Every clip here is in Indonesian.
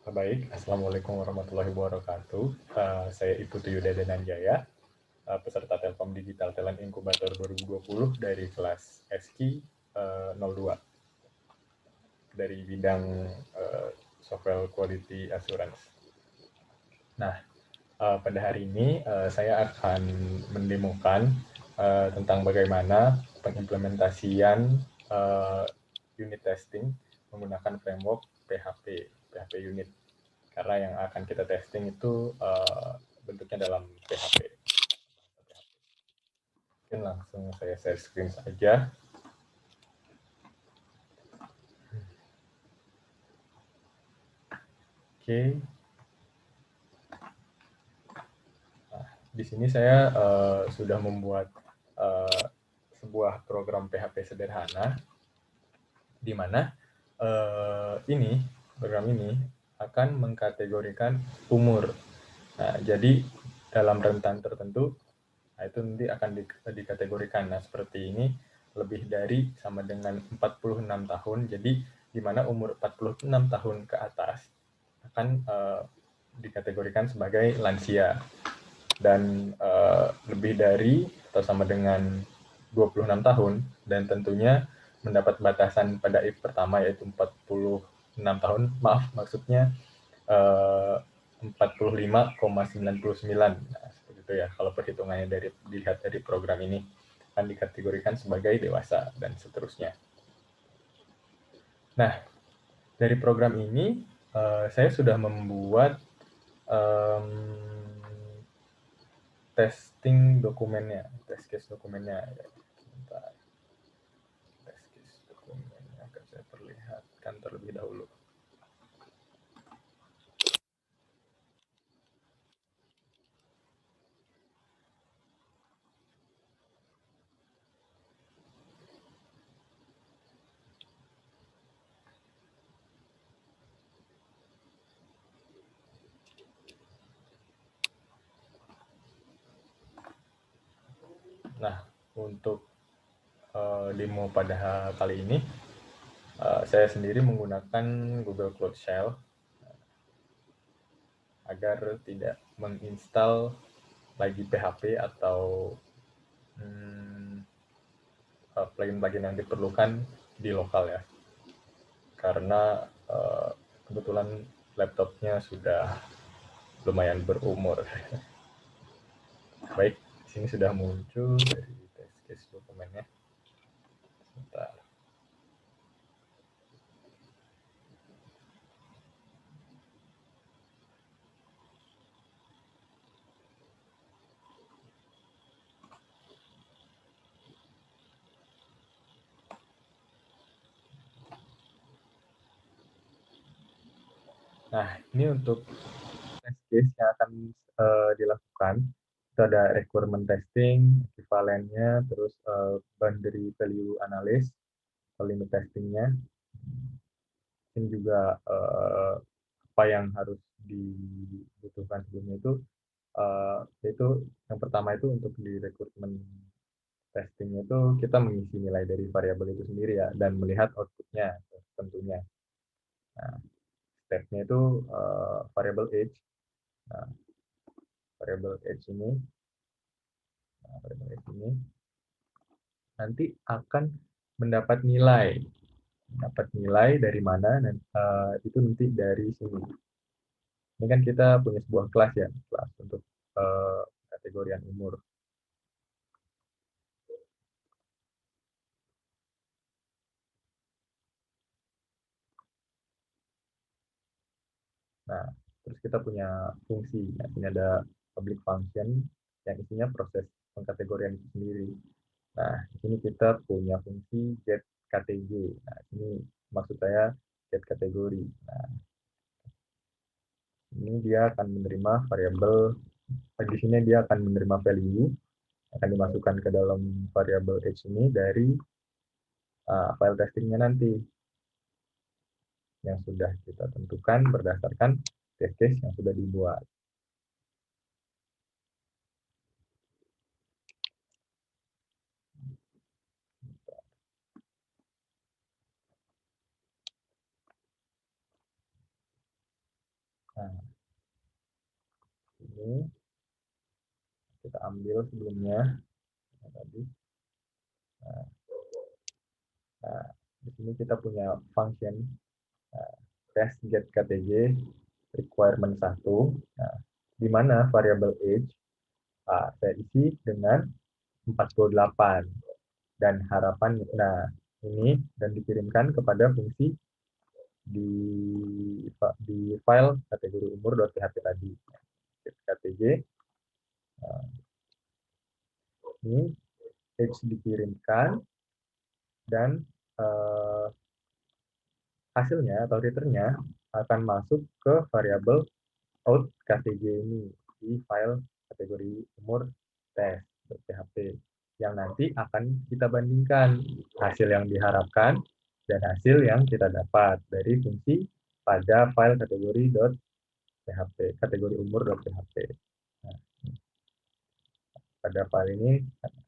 Baik, Assalamualaikum warahmatullahi wabarakatuh. Saya Iputu Yuda Dananjaya, peserta Telkom Digital Talent Incubator 2020 dari kelas SKI 02 dari bidang Software Quality Assurance. Nah, pada hari ini saya akan mendemokan tentang bagaimana pengimplementasian unit testing menggunakan framework PHP unit. Karena yang akan kita testing itu bentuknya dalam PHP. Mungkin langsung saya share screen saja. Oke. Nah, di sini saya sudah membuat sebuah program PHP sederhana, di mana program ini akan mengkategorikan umur. Nah, jadi dalam rentan tertentu, nah itu nanti akan dikategorikan. Nah, seperti ini lebih dari sama dengan 46 tahun. Jadi di mana umur 46 tahun ke atas akan dikategorikan sebagai lansia. Dan lebih dari atau sama dengan 26 tahun, dan tentunya mendapat batasan pada if pertama yaitu 46 tahun, maksudnya 45,99. Nah, seperti itu ya, kalau perhitungannya dilihat dari program ini akan dikategorikan sebagai dewasa dan seterusnya. Nah, dari program ini saya sudah membuat testing dokumennya, test case dokumennya. Sebentar. Test case dokumennya akan saya perlihatkan terlebih dahulu. Nah, untuk demo pada kali ini, saya sendiri menggunakan Google Cloud Shell agar tidak menginstal lagi PHP atau plugin-plugin yang diperlukan di lokal ya. Karena kebetulan laptopnya sudah lumayan berumur. Baik, di sini sudah muncul dari test case dokumennya. Sebentar. Nah, ini untuk test case yang akan dilakukan. Itu ada requirement testing, equivalennya, terus boundary value analysis, limit testingnya. Ini juga apa yang harus dibutuhkan sebelumnya itu, yaitu yang pertama itu untuk di rekrutmen testing itu kita mengisi nilai dari variabel itu sendiri ya, dan melihat outputnya tentunya. Nah, stepnya itu variable age. Nah, variable age ini, nanti akan mendapat nilai dari mana, itu nanti dari sini. Ini kan kita punya sebuah kelas ya, kelas untuk kategorian umur. Nah, terus kita punya fungsi. Nah, ini ada public function yang isinya proses pengkategorian itu sendiri. Nah, di sini kita punya fungsi get KTG. Nah, ini maksud saya get kategori. Nah, ini dia akan menerima variabel, di sini dia akan menerima value, akan dimasukkan ke dalam variabel age ini dari file testingnya nanti, yang sudah kita tentukan berdasarkan test case yang sudah dibuat. Nah, ini kita ambil sebelumnya tadi. Nah, nah, di sini kita punya function test get KTG requirement 1. Nah, di mana variabel age saya isi dengan 48 dan harapan, nah ini dan dikirimkan kepada fungsi di file kategori umur.php tadi. KTG ini age dikirimkan dan hasilnya atau returnnya akan masuk ke variabel out KTG ini di file kategori umur test.php yang nanti akan kita bandingkan hasil yang diharapkan dan hasil yang kita dapat dari fungsi pada file kategori.php, kategori umur.php. Nah, pada file ini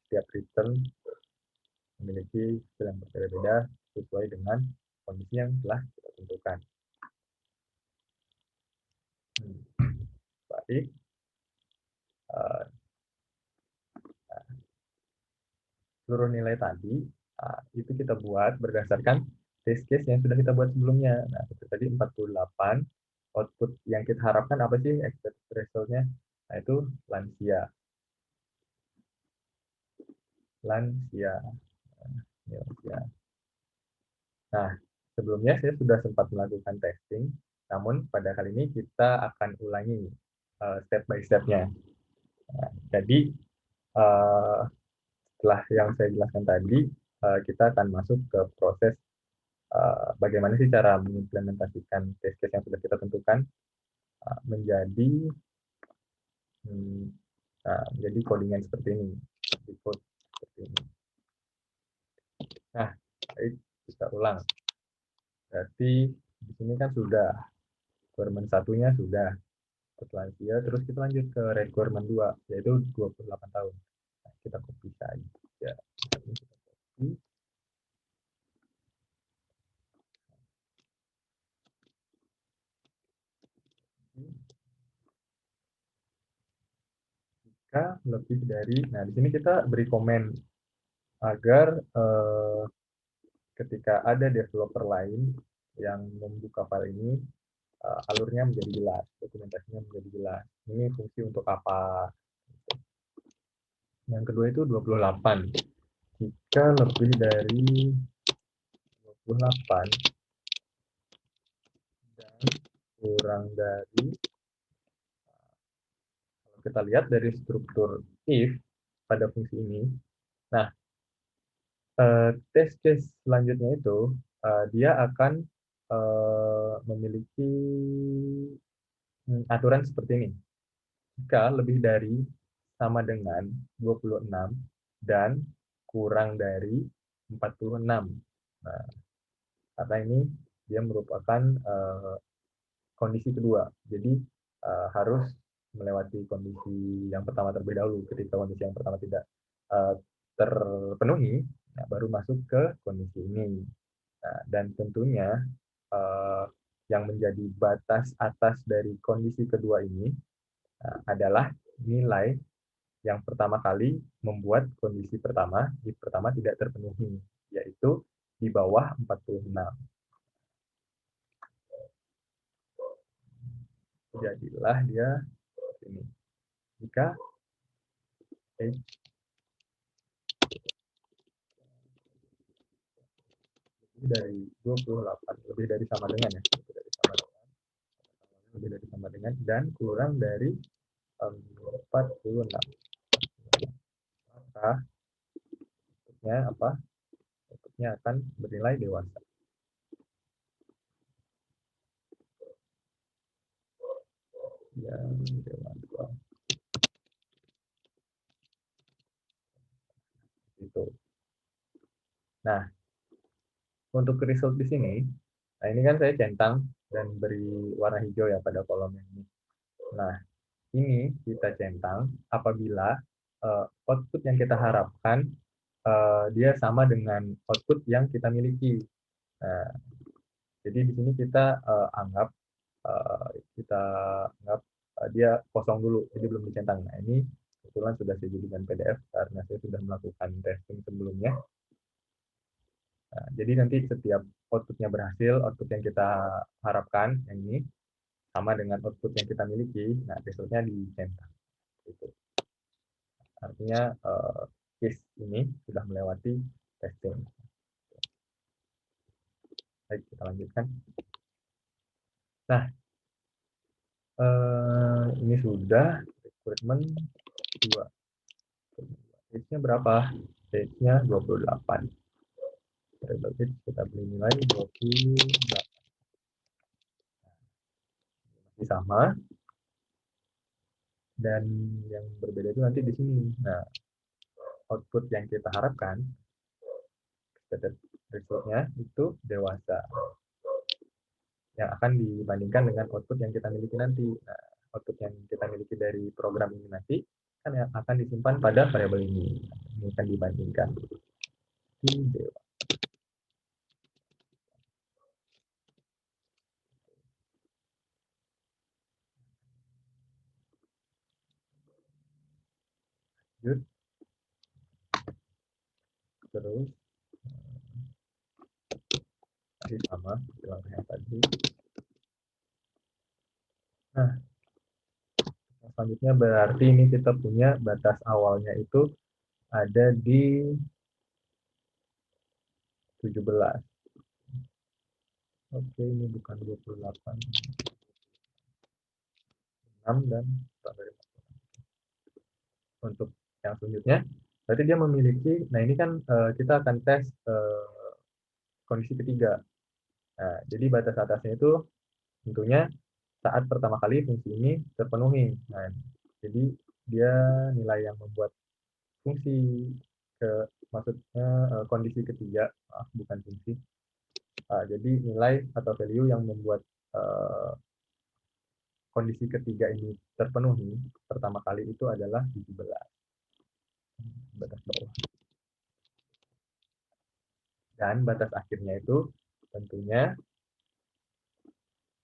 setiap return memiliki hasil yang berbeda-beda sesuai dengan kondisi yang telah kita tentukan. Baik, seluruh nilai tadi itu kita buat berdasarkan test case yang sudah kita buat sebelumnya. Nah, itu tadi 48, output yang kita harapkan apa sih expected result-nya? Nah, itu lansia. Lansia. Lansia. Nah, sebelumnya saya sudah sempat melakukan testing, namun pada kali ini kita akan ulangi step by step-nya. Nah, jadi setelah yang saya jelaskan tadi, kita akan masuk ke proses bagaimana sih cara mengimplementasikan test case yang sudah kita tentukan menjadi menjadi codingan seperti ini, di code seperti ini. Nah, baik, kita ulang. Berarti di sini kan sudah requirement satunya sudah lansia, terus kita lanjut ke requirement 2, yaitu 28 tahun. Nah, kita copy saja. Ini kita copy. Jika lebih dari, nah di sini kita beri komen agar ketika ada developer lain yang membuka file ini, alurnya menjadi jelas, dokumentasinya menjadi jelas. Ini fungsi untuk apa? Yang kedua itu 28. Jika lebih dari 28 dan kurang dari, kalau kita lihat dari struktur if pada fungsi ini, nah test case selanjutnya itu dia akan memiliki aturan seperti ini. Jika lebih dari sama dengan 26 dan kurang dari 46. Nah, karena ini dia merupakan kondisi kedua. Jadi harus melewati kondisi yang pertama terlebih dahulu. Ketika kondisi yang pertama tidak terpenuhi, nah, baru masuk ke kondisi ini. Nah, dan tentunya yang menjadi batas atas dari kondisi kedua ini adalah nilai yang pertama kali membuat kondisi pertama, di pertama tidak terpenuhi, yaitu di bawah 46. Jadilah dia ini. Jika age lebih dari 28, lebih dari sama dengan ya, lebih dari sama dengan dan kurang dari 46. Maka outputnya apa? Outputnya akan bernilai dewasa. Ya, dewasa. Itu. Nah, untuk result di sini, nah ini kan saya centang dan beri warna hijau ya pada kolom ini. Nah, ini kita centang apabila output yang kita harapkan dia sama dengan output yang kita miliki. Nah, jadi di sini kita anggap kita anggap dia kosong dulu, jadi belum dicentang. Nah, ini kebetulan sudah saya jadikan PDF karena saya sudah melakukan testing sebelumnya. Nah, jadi nanti setiap outputnya berhasil, output yang kita harapkan, yang ini, sama dengan output yang kita miliki, nah resultnya dicentang. Gitu. Artinya case ini sudah melewati testing. Baik, kita lanjutkan. Nah, ini sudah rekrutmen 2. Stage-nya berapa? Stage-nya 28. Variable age kita beri nilai 28. Masih sama. Dan yang berbeda itu nanti di sini. Nah, output yang kita harapkan, resultnya itu dewasa. Yang akan dibandingkan dengan output yang kita miliki nanti. Nah, output yang kita miliki dari program ini nanti kan yang akan disimpan pada variabel ini. Ini akan dibandingkan. Dewasa. Lanjut. Terus masih sama langkah yang tadi. Nah, selanjutnya berarti ini kita punya batas awalnya itu ada di 17. Oke, ini bukan 28. 6 dan untuk yang selanjutnya berarti dia memiliki, nah ini kan kita akan tes kondisi ketiga. Nah, jadi batas atasnya itu tentunya saat pertama kali fungsi ini terpenuhi. Nah, jadi dia nilai yang membuat fungsi ke maksudnya kondisi ketiga, maaf bukan fungsi. Jadi nilai atau value yang membuat kondisi ketiga ini terpenuhi pertama kali itu adalah 17. Batas bawah. Dan batas akhirnya itu tentunya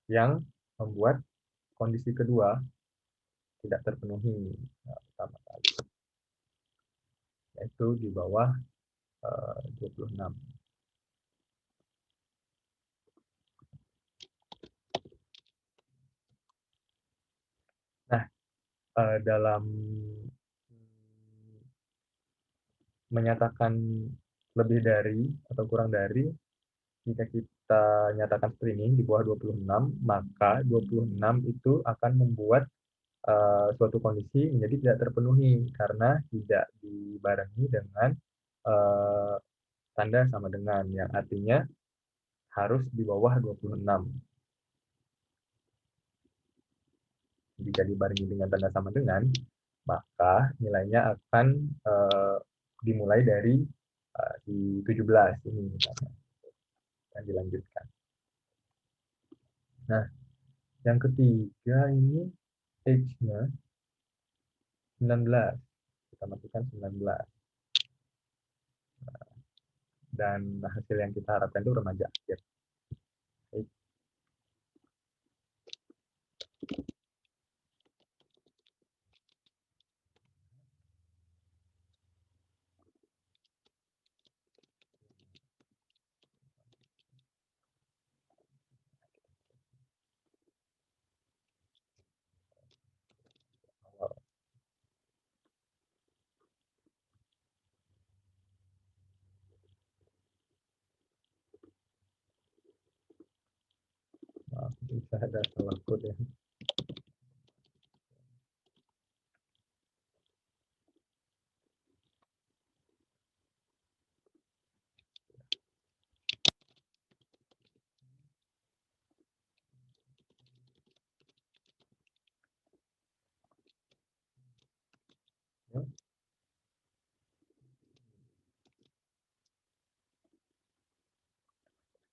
yang membuat kondisi kedua tidak terpenuhi pertama kali, yaitu di bawah 26. Nah, dalam menyatakan lebih dari atau kurang dari, jika kita nyatakan seperti ini di bawah 26, maka 26 itu akan membuat suatu kondisi menjadi tidak terpenuhi karena tidak dibarengi dengan tanda sama dengan, yang artinya harus di bawah 26. Jika dibarengi dengan tanda sama dengan, maka nilainya akan dimulai dari di 17 ini misalnya, dan dilanjutkan. Nah, yang ketiga ini age-nya 19. Kita masukkan 19. Dan hasil yang kita harapkan itu remaja akhir. Maaf, bisa ada salah kode ya.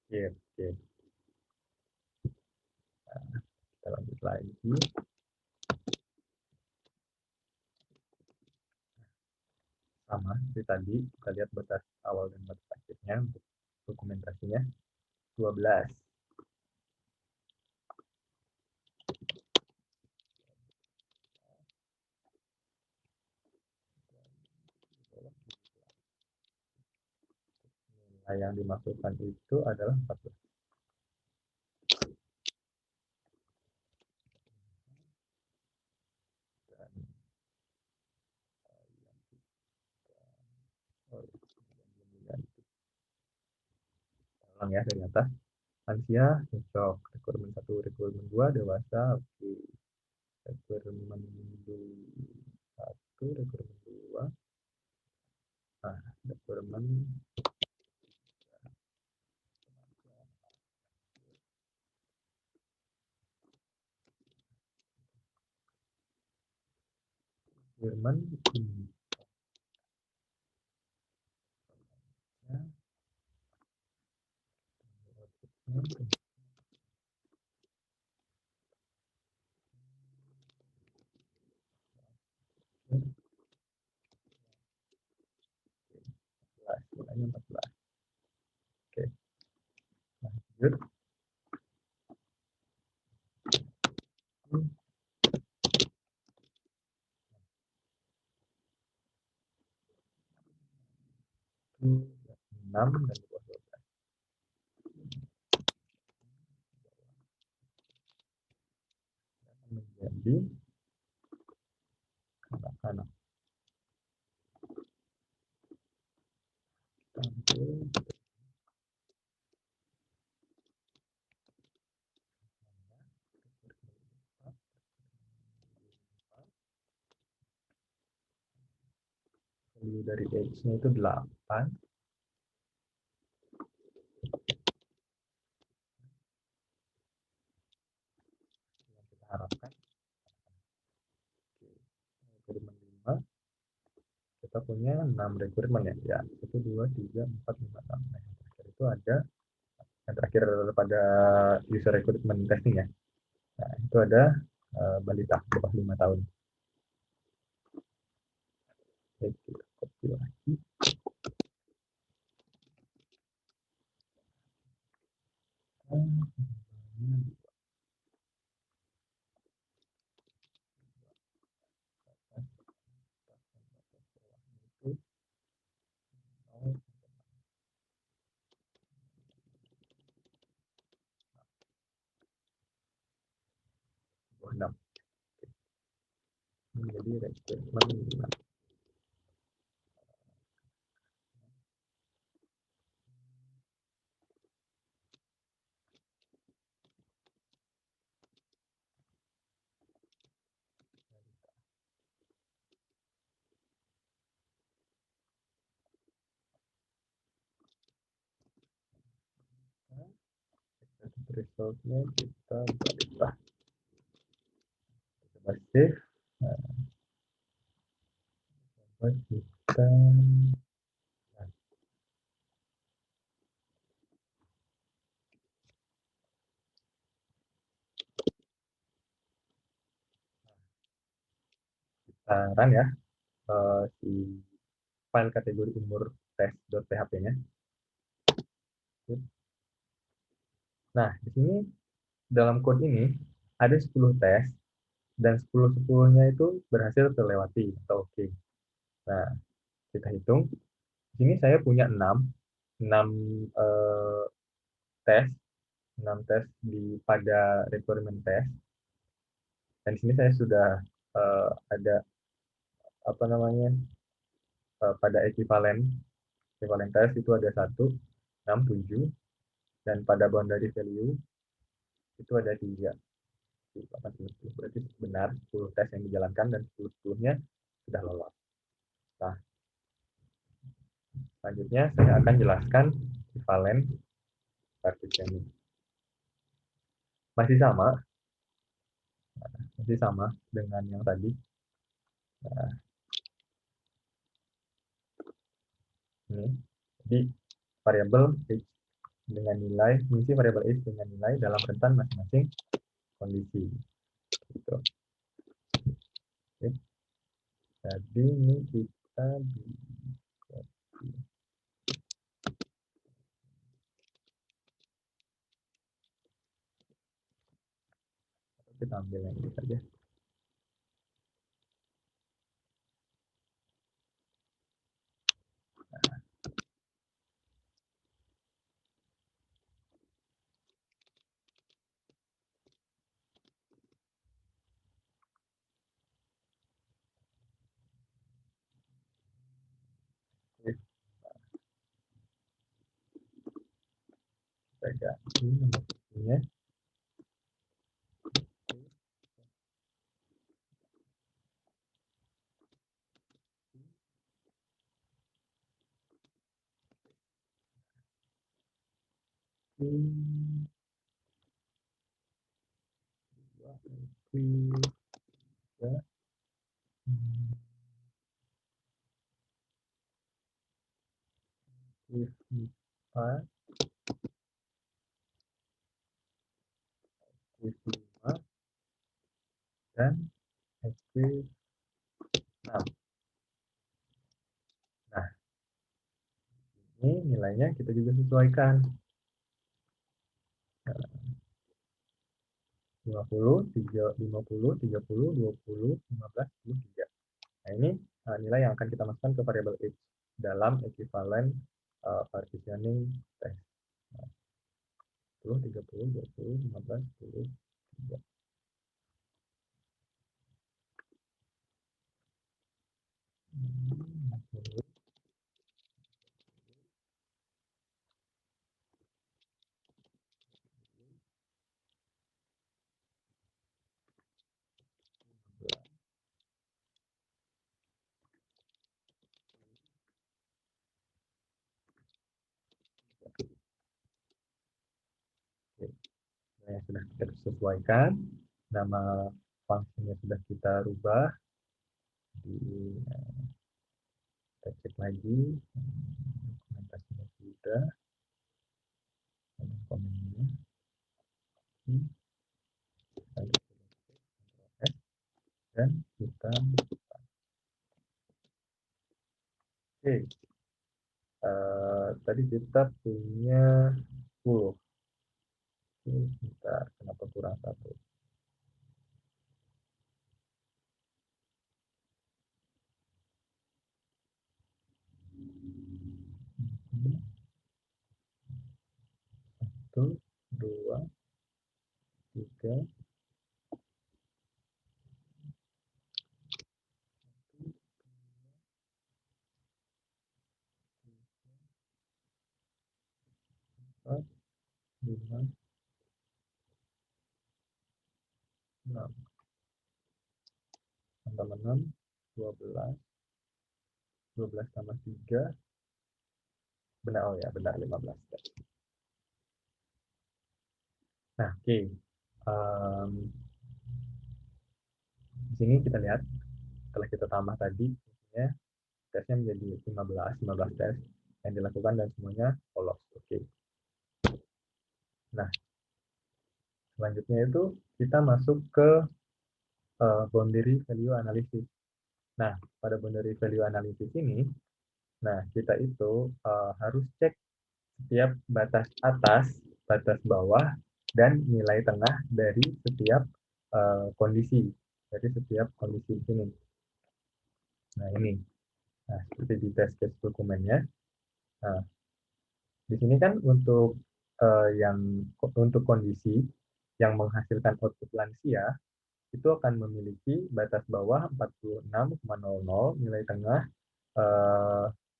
Oke, oke. Nah, kita lanjut lagi. Sama seperti tadi, kita lihat batas awal dan batas akhirnya untuk dokumentasinya 12. Nah, yang dimasukkan itu adalah 14. Dan, oh, ulang ya dari atas. Lansia cocok. Requirement 1, requirement 2 dewasa. Oke. Requirement 1, requirement 2. Nah, requirement requirement ini. Ya, nilainya 14. Oke, lanjut. Itu 6 dan 12. Menjadi anak-anak. Tampil value dari X-nya itu 8. Yang kita harapkan. Requirement 5. Kita punya 6 requirement ya. Ya, 1, 2, 3, 4, 5, 6. Nah, yang terakhir itu ada, yang terakhir pada user recruitment testing ya. Nah, itu ada balita bawah 5 tahun. Oke, kita copy lagi. Bawah 6. Menjadi recruitment 5. Resultnya kita balita. Coba save. Nah, coba kita run ya si file kategori umur test.php-nya. Nah, di sini dalam code ini ada 10 tes dan 10-10-nya itu berhasil terlewati atau oke. Nah, kita hitung. Di sini saya punya 6 eh, tes, 6 tes pada requirement test. Dan di sini saya sudah ada apa namanya pada equivalen test itu ada 1, 6, 7, dan pada boundary value itu ada 3. 8, berarti benar 10 tes yang dijalankan dan 10-10-nya sudah lolos. Nah, selanjutnya saya akan jelaskan equivalen partitioning. Masih sama, masih sama dengan yang tadi. Nah, ini. Jadi variabel H dengan nilai, mengisi variabel H dengan nilai dalam rentan masing-masing kondisi. Gitu. Oke. Jadi ini kita ambil yang ini saja. Kita ganti nomor rekeningnya. Empat, 5, dan XP 6. Nah, ini nilainya kita juga sesuaikan. 50, 50, 30, 20, 15, 23. Nah, ini nilai yang akan kita masukkan ke variabel X dalam equivalent partitioning test. 10, 30, 20, 15, 10, 3. Nah, yang sudah kita sesuaikan, nama fungsinya sudah kita rubah. Kita cek lagi, dokumentasinya sudah, komennya, dan kita oke. Tadi kita punya 10. Bentar, kenapa kurang 1? Satu, 2, 3, 4, 5, 6. Tambah 6, 12. 12 tambah 3. Benar, oh ya, benar 15. Nah, oke. Di sini kita lihat, setelah kita tambah tadi, tesnya menjadi 15 tes yang dilakukan dan semuanya lolos. Oke. Nah, selanjutnya itu kita masuk ke boundary value analysis. Nah, pada boundary value analysis ini, nah kita itu harus cek setiap batas atas, batas bawah, dan nilai tengah dari setiap kondisi, dari setiap kondisi di sini. Nah ini, nah seperti di test case dokumennya. Nah, di sini kan untuk untuk kondisi yang menghasilkan output lansia itu akan memiliki batas bawah 46,00, nilai tengah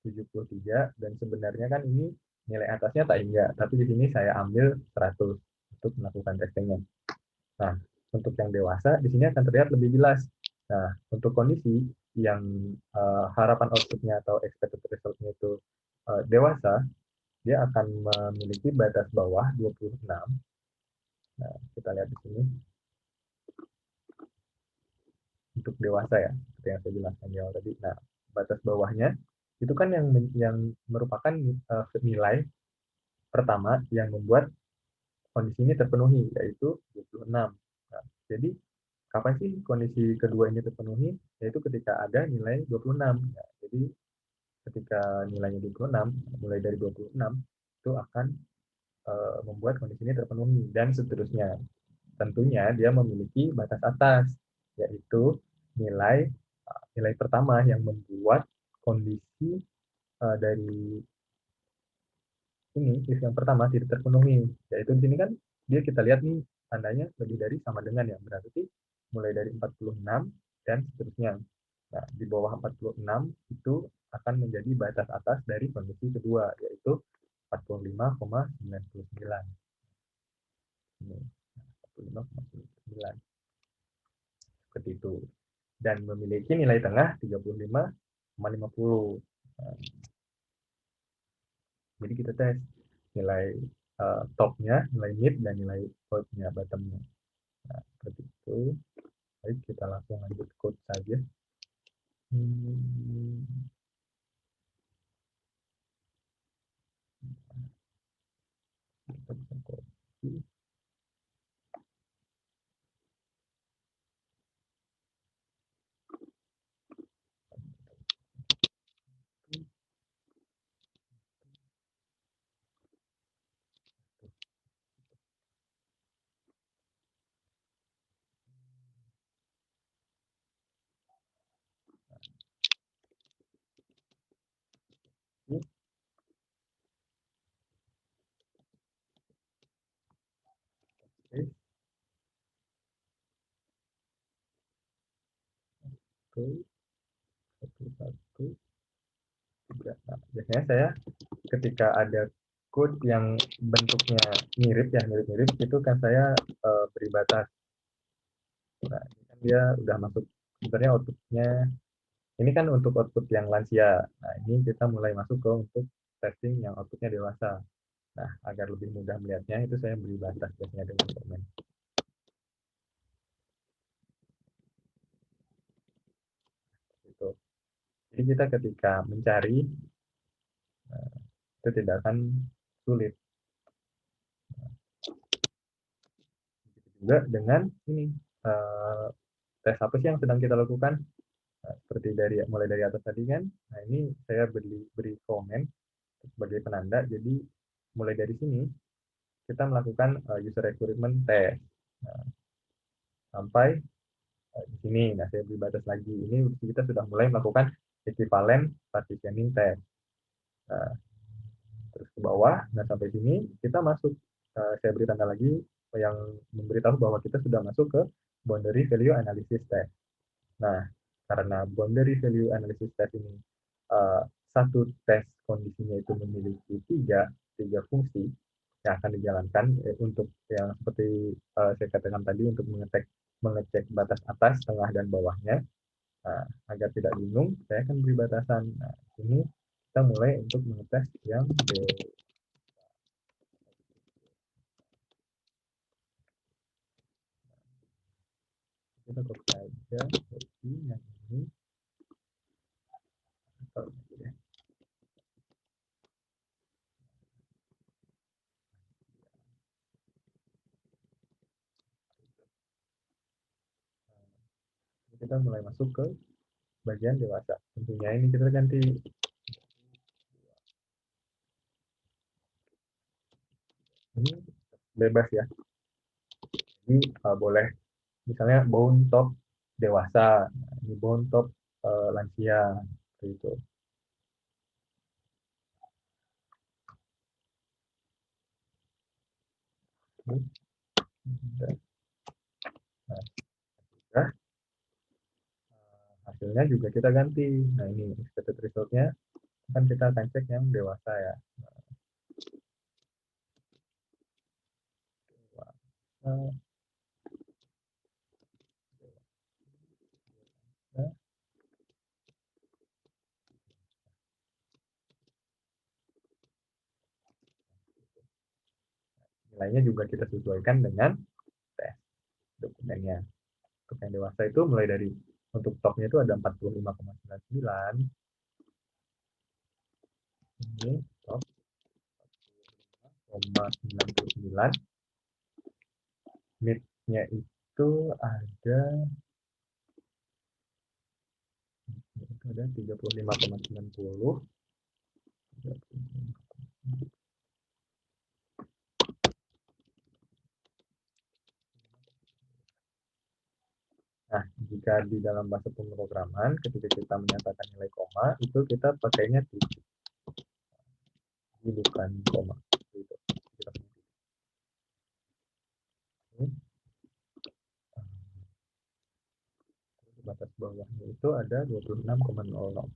73, dan sebenarnya kan ini nilai atasnya tak hingga, tapi di sini saya ambil 100 untuk melakukan testingnya. Nah, untuk yang dewasa di sini akan terlihat lebih jelas. Nah, untuk kondisi yang harapan outputnya atau expected resultnya itu dewasa, dia akan memiliki batas bawah 26. Nah, kita lihat di sini untuk dewasa ya, seperti yang saya jelaskan di awal tadi. Nah, batas bawahnya itu kan yang merupakan nilai pertama yang membuat kondisi ini terpenuhi, yaitu 26. Nah, jadi kapan sih kondisi kedua ini terpenuhi? Yaitu ketika ada nilai 26. Nah, jadi ketika nilainya 26, mulai dari 26 itu akan membuat kondisi ini terpenuhi dan seterusnya. Tentunya dia memiliki batas atas, yaitu nilai nilai pertama yang membuat kondisi dari ini if yang pertama tidak terpenuhi, yaitu di sini kan dia kita lihat nih tandanya lebih dari sama dengan, ya berarti mulai dari 46 dan seterusnya. Nah, di bawah 46 itu akan menjadi batas atas dari kondisi kedua, yaitu 45,99. Ini 45,99 seperti itu. Dan memiliki nilai tengah 35,50. Nah, jadi kita tes nilai topnya, nilai mid, dan nilai bottomnya. Nah, seperti itu. Baik, kita langsung lanjut code saja. Hmm, kita bisa copy. Oke, satu, satu, satu, tiga. Nah, biasanya saya ketika ada code yang bentuknya mirip ya, mirip-mirip, itu kan saya beri batas. Nah, ini kan dia udah masuk, sebenarnya outputnya ini kan untuk output yang lansia. Nah, ini kita mulai masuk ke untuk testing yang outputnya dewasa. Nah, agar lebih mudah melihatnya, itu saya beri batas biasanya dengan komen. Gitu. Jadi kita ketika mencari, itu tidak akan sulit. Juga dengan ini, tes apa sih yang sedang kita lakukan? Nah, seperti mulai dari atas tadi kan, nah ini saya beri komen sebagai penanda. Jadi mulai dari sini kita melakukan user requirement test. Nah, sampai di sini, nah saya beri batas lagi. Ini kita sudah mulai melakukan equivalent partitioning test. Nah, terus ke bawah, nah sampai sini kita masuk. Saya beri tanda lagi yang memberitahu bahwa kita sudah masuk ke boundary value analysis test. Nah, karena boundary value analysis test ini satu tes kondisinya itu memiliki tiga fungsi yang akan dijalankan untuk yang seperti saya katakan tadi untuk mengecek batas atas, tengah, dan bawahnya. Nah, agar tidak bingung, saya akan beri batasan. Nah, ini kita mulai untuk mengetes yang kita copy aja, copy yang ini. Kita mulai masuk ke bagian dewasa. Tentunya ini kita ganti ini bebas ya. Jadi boleh misalnya bone top dewasa, ini bone top lansia, seperti itu. Nah, sudah. Hasilnya juga kita ganti. Nah, ini expected result-nya kan kita akan cek yang dewasa ya. Nah, nilainya juga kita sesuaikan dengan tes dokumennya. Untuk yang dewasa itu mulai dari untuk topnya itu ada 45,99. Ini top 45,99. Mid-nya itu ada 35,90. Nah, jika di dalam bahasa pemrograman, ketika kita menyatakan nilai koma, itu kita pakainya titik, ini bukan koma. Gitu. Ini, batas bawahnya itu ada 26,00.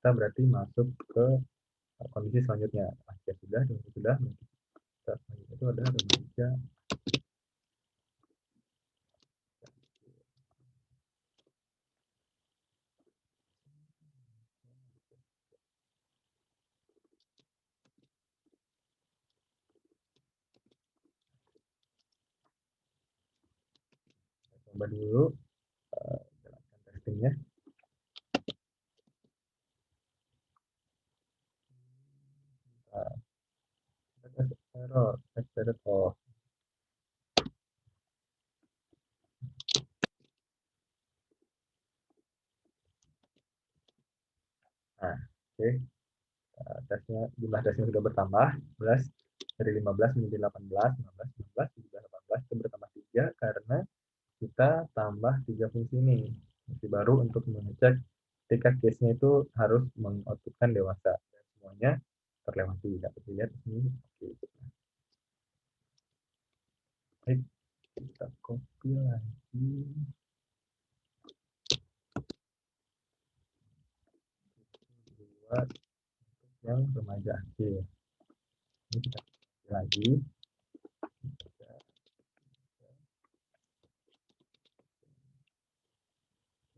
kita berarti masuk ke kondisi selanjutnya. Akhir sudah, dan sudah, kita selanjutnya itu ada remaja. Coba dulu jalankan testingnya. Tes error, oh. Nah, oke. Tesnya, jumlah tesnya sudah bertambah 11, dari 15 menjadi 18, 15, 16, 17, 18 itu bertambah 3 karena kita tambah 3 fungsi ini. Fungsi baru untuk mengecek ketika case-nya itu harus mengoutputkan dewasa, dan semuanya terlewati. Dapat dilihat di sini. Oke. Baik, kita copy lagi. Buat yang remaja akhir. Ini kita copy lagi.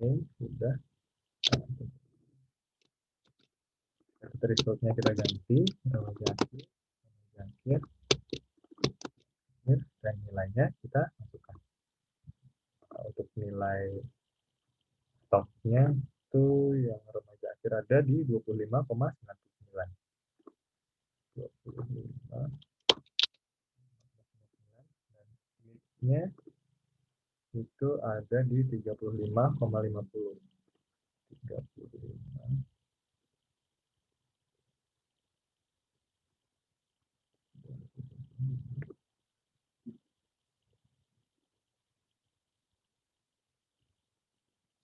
Oke, sudah. Resultnya kita ganti remaja akhir, dan nilainya kita masukkan. Untuk nilai stoknya itu yang remaja akhir ada di 25,99. 25, dan midnya itu ada di 35,50. 35.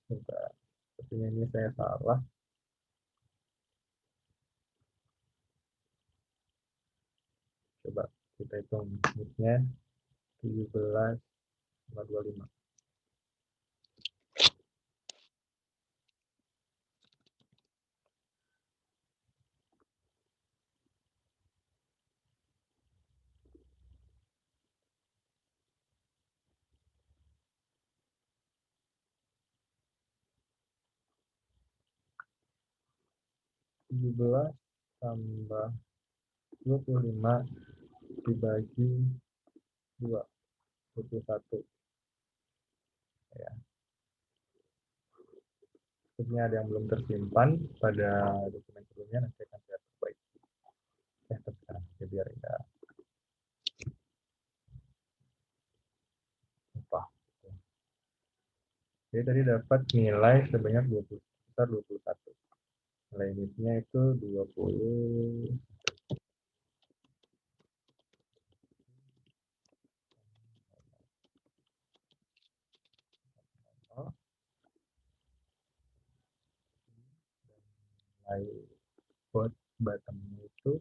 Coba, sepertinya ini saya salah. Coba kita hitung midnya 17,25. 17 tambah 25 dibagi 2, 21. Ya. Sebenarnya ada yang belum tersimpan pada dokumen sebelumnya, nanti akan saya perbaiki. Ya, sekarang ya, biar enggak lupa. Jadi tadi dapat nilai sebanyak 21. Nilai unitnya itu 20. Nilai buat bottomnya itu,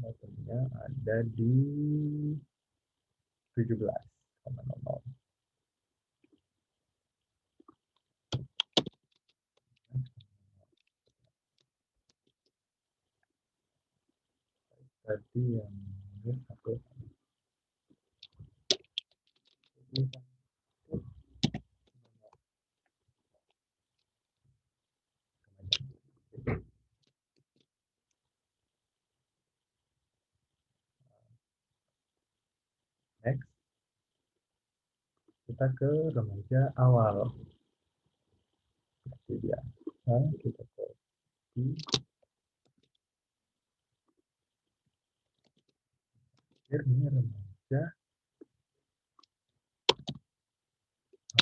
bottomnya ada di 17,00. Tadi yang ini satu. Next, kita ke remaja awal. Seperti biasa, kita copy. Akhirnya remaja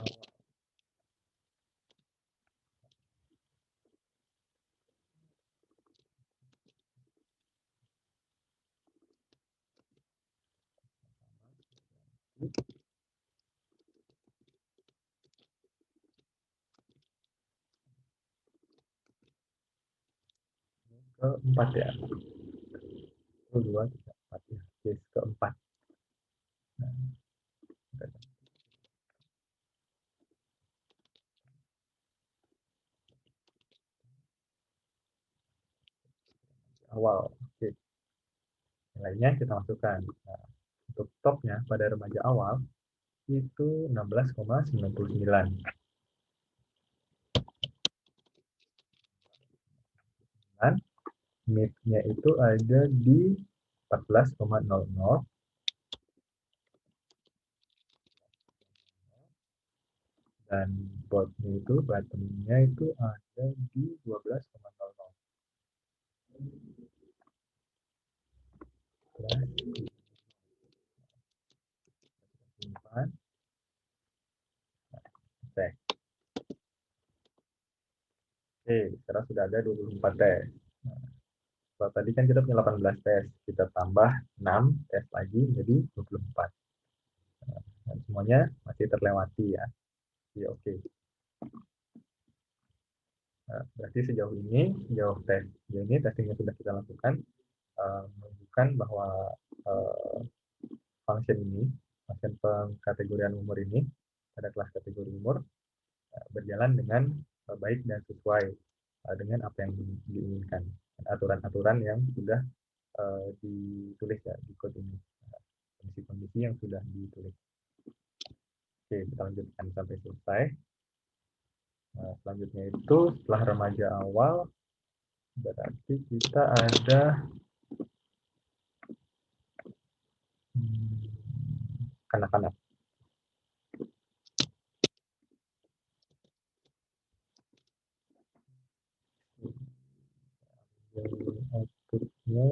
awal. Keempat ya. 1, 2, 3, 4 ya. Case keempat. Nah, awal. Oke, nilainya kita masukkan. Nah, untuk topnya pada remaja awal itu 16,99. Dan mid-nya itu ada di 14,00 dan bottomnya itu ada di 12,00. Simpan, cek. Oke, sekarang sudah ada 24 tes. Nah, kalau tadi kan kita punya 18 tes, kita tambah 6 tes lagi jadi 24. Dan semuanya masih terlewati ya. Jadi oke. Nah, berarti sejauh ini testing yang sudah kita lakukan menunjukkan bahwa uh, function pengkategorian umur ini pada kelas kategori umur berjalan dengan baik dan sesuai dengan apa yang diinginkan, aturan-aturan yang sudah ditulis ya di code ini, kondisi-kondisi yang sudah ditulis. Oke, kita lanjutkan sampai selesai. Nah, selanjutnya itu setelah remaja awal berarti kita ada kanak-kanak. Outputnya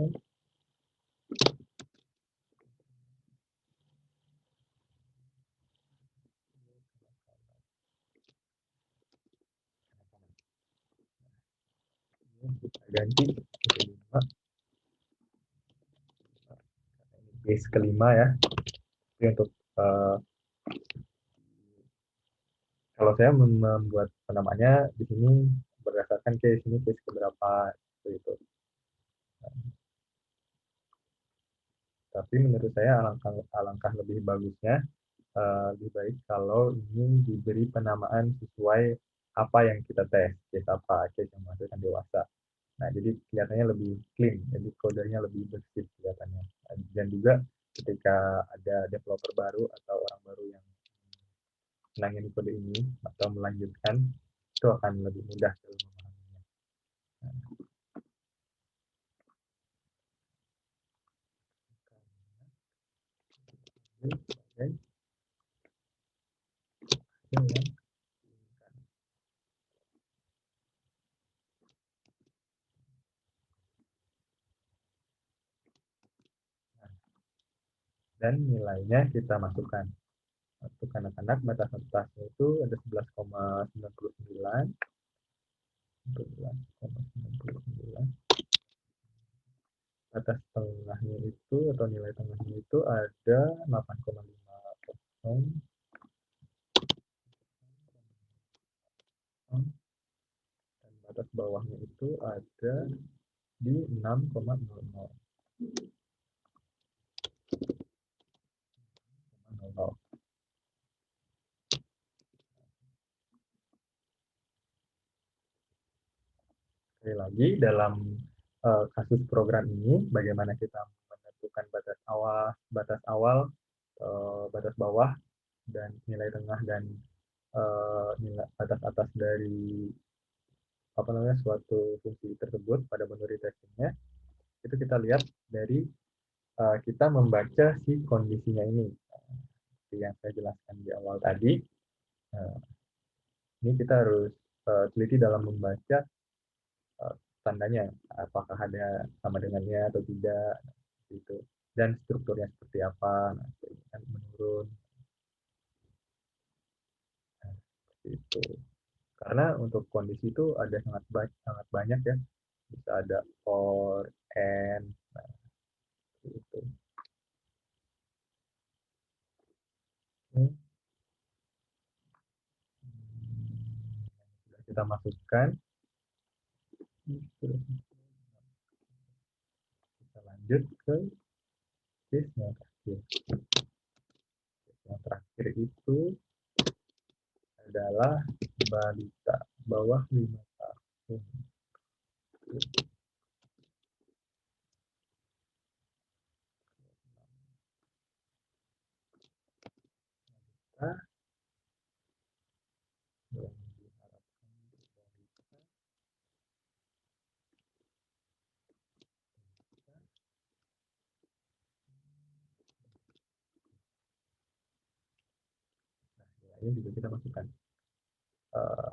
kita ganti case kelima ya. Jadi untuk kalau saya membuat penamaannya di sini berdasarkan case ini case keberapa itu. Tapi menurut saya alangkah lebih bagusnya lebih baik kalau ini diberi penamaan sesuai apa yang kita tes, case apa, case yang menghasilkan dewasa. Nah, jadi kelihatannya lebih clean, jadi kodenya lebih bersih kelihatannya. Dan juga ketika ada developer baru atau orang baru yang menangani kode ini atau melanjutkan, itu akan lebih mudah dalam memahaminya. Oke. Dan nilainya kita masukkan. Untuk anak-anak batas atasnya itu ada 11,99, 11,99. Batas tengahnya itu atau nilai tengahnya itu ada 8,50 dan batas bawahnya itu ada di 6,00. Sekali lagi dalam kasus program ini bagaimana kita menentukan batas awal, batas bawah dan nilai tengah dan nilai batas atas dari suatu fungsi tersebut pada boundary testingnya, itu kita lihat dari kita membaca si kondisinya ini. Seperti yang saya jelaskan di awal tadi, ini kita harus teliti dalam membaca tandanya, apakah ada sama dengannya atau tidak, gitu. Dan strukturnya seperti apa, kan menurun, seperti itu. Karena untuk kondisi itu ada sangat banyak ya, bisa ada or, and, nah, itu. Sudah kita masukkan, kita lanjut ke case yang terakhir. Yang terakhir itu adalah balita bawah 5 tahun. ini juga kita masukkan.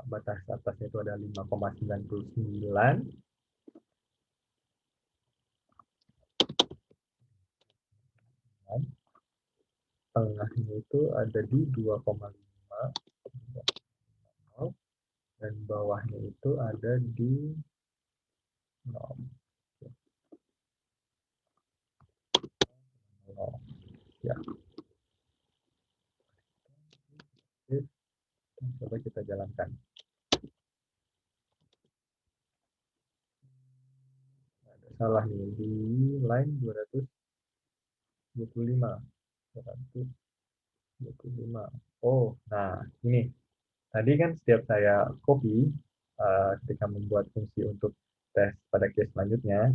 Batas atasnya itu ada 5,99, tengahnya itu ada di 2,5, dan bawahnya itu ada di 0. Ya, oke. Coba kita jalankan. Ada salah nih di line 225. 225. Oh, nah ini. Tadi kan setiap saya copy, ketika membuat fungsi untuk tes pada case selanjutnya,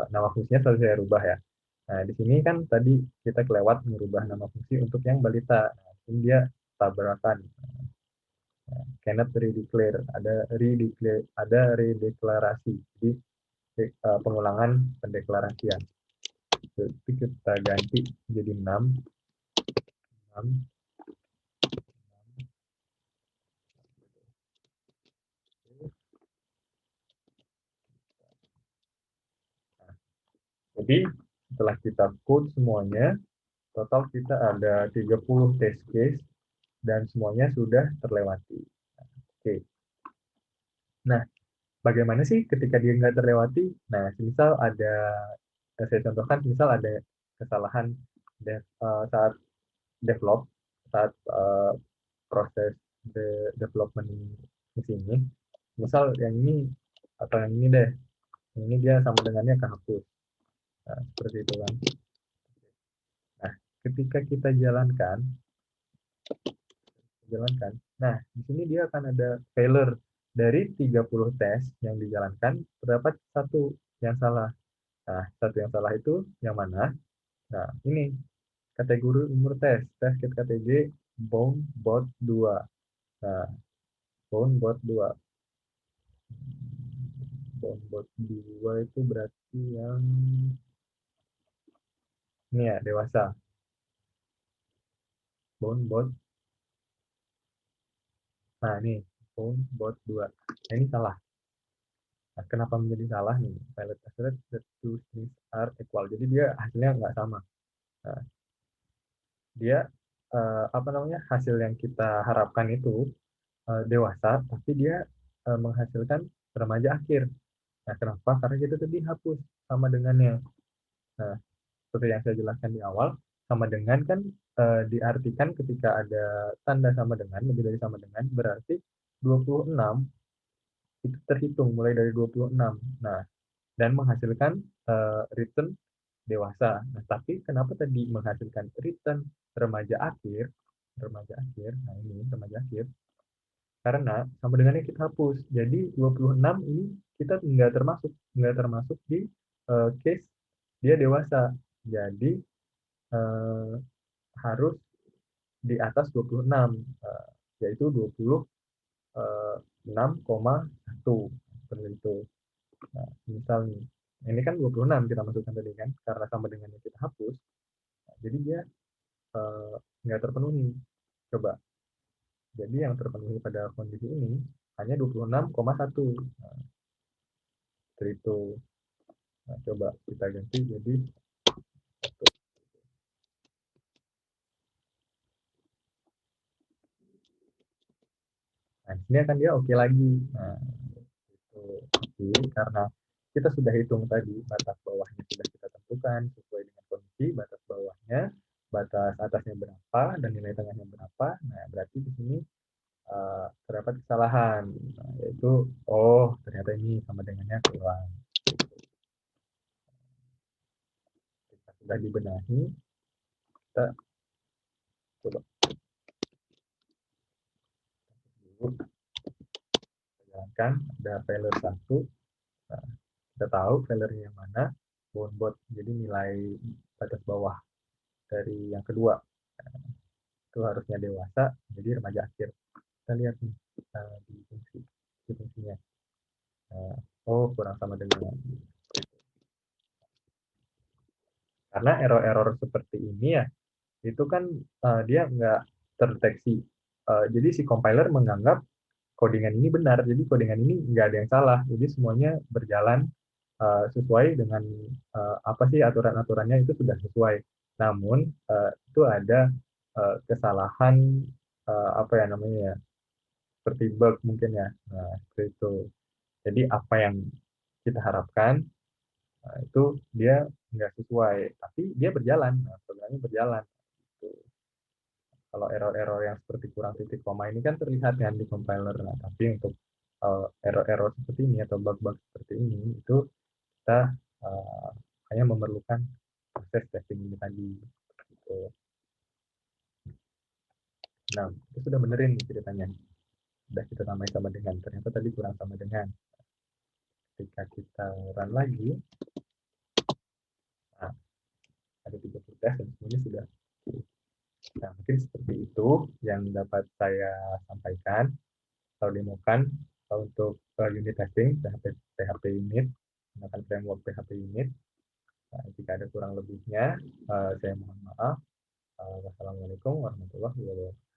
nama fungsinya selalu saya rubah ya. Nah, di sini kan tadi kita kelewat merubah nama fungsi untuk yang balita. Nah, ini dia tabrakan. Nah, cannot redeclare, ada redeklarasi. Jadi pengulangan pendeklarasian. Jadi kita ganti jadi 6, 6. Jadi setelah kita code semuanya, total kita ada 30 test case dan semuanya sudah terlewati. Oke. Nah, bagaimana sih ketika dia nggak terlewati? Nah, misal ada, saya contohkan, misal ada kesalahan saat develop, saat proses development di sini. Misal yang ini atau yang ini deh, ini dia sama dengannya kehapus. Nah, seperti itu kan. Nah, ketika kita jalankan. Nah, di sini dia akan ada failure. Dari 30 tes yang dijalankan, terdapat satu yang salah. Nah, satu yang salah itu yang mana? Nah, ini kategori umur tes. Tes kit KTG Bound Bot 2. Nah, Bound Bot 2. Bound Bot 2 itu berarti yang ini ya, dewasa. Bound Bot. Nah, ini Bound Bot 2. Nah, ini salah. Nah, kenapa menjadi salah nih? Pilot accurate, the two strings are equal. Jadi dia hasilnya nggak sama. Nah, dia apa namanya, hasil yang kita harapkan itu dewasa, tapi dia menghasilkan remaja akhir. Nah, kenapa? Karena kita tadi hapus sama dengannya. Nah, seperti yang saya jelaskan di awal, sama dengan kan diartikan ketika ada tanda sama dengan, lebih dari sama dengan, berarti 26 itu terhitung mulai dari 26. Nah, dan menghasilkan return dewasa. Nah, tapi kenapa tadi menghasilkan return remaja akhir? Remaja akhir. Nah, ini remaja akhir. Karena sama dengannya kita hapus. Jadi 26 ini kita nggak termasuk di case dia dewasa. Jadi eh, harus di atas 26, yaitu 26,1 seperti itu. Nah, misal nih, ini kan 26 kita masukkan tadi kan, karena sama dengan yang kita hapus, nah, jadi dia nggak terpenuhi. Coba, jadi yang terpenuhi pada kondisi ini hanya 26,1. Nah, seperti itu. Nah, coba kita ganti jadi 1. Nah, ini akan dia oke lagi. Nah, itu oke, karena kita sudah hitung tadi batas bawahnya sudah kita tentukan sesuai dengan kondisi batas bawahnya, batas atasnya berapa dan nilai tengahnya berapa. Nah, berarti di sini terdapat kesalahan, nah, yaitu oh ternyata ini sama dengannya kurang. Kita sudah dibenahi, kita coba dulu jalankan. Ada failure 1. Nah, kita tahu failure-nya yang mana, bound jadi nilai batas bawah dari yang kedua. Nah, itu harusnya dewasa, jadi remaja akhir. Kita lihat nih di fungsinya. Nah, oh kurang sama dengan, karena error-error seperti ini ya, itu kan dia nggak terdeteksi jadi si compiler menganggap codingan ini benar, jadi codingan ini nggak ada yang salah, jadi semuanya berjalan sesuai dengan apa sih aturan-aturannya itu sudah sesuai. Namun itu ada kesalahan apa ya namanya ya, seperti bug mungkin ya. Nah, seperti itu. Jadi apa yang kita harapkan itu dia nggak sesuai, tapi dia berjalan, nah, programnya berjalan. Gitu. Kalau error-error yang seperti kurang titik koma ini kan terlihat kan di compiler, nah, tapi untuk error-error seperti ini atau bug-bug seperti ini itu kita uh, hanya memerlukan proses testing ini tadi. Gitu. Nah, itu sudah benerin ceritanya. Sudah kita tambahin sama dengan. Ternyata tadi kurang sama dengan. Ketika kita run lagi, nah, ada 30 tes dan semuanya sudah. Nah, mungkin seperti itu yang dapat saya sampaikan atau demokan untuk unit testing PHP unit, menggunakan framework PHP unit. Nah, jika ada kurang lebihnya, saya mohon maaf. Wassalamualaikum warahmatullahi wabarakatuh.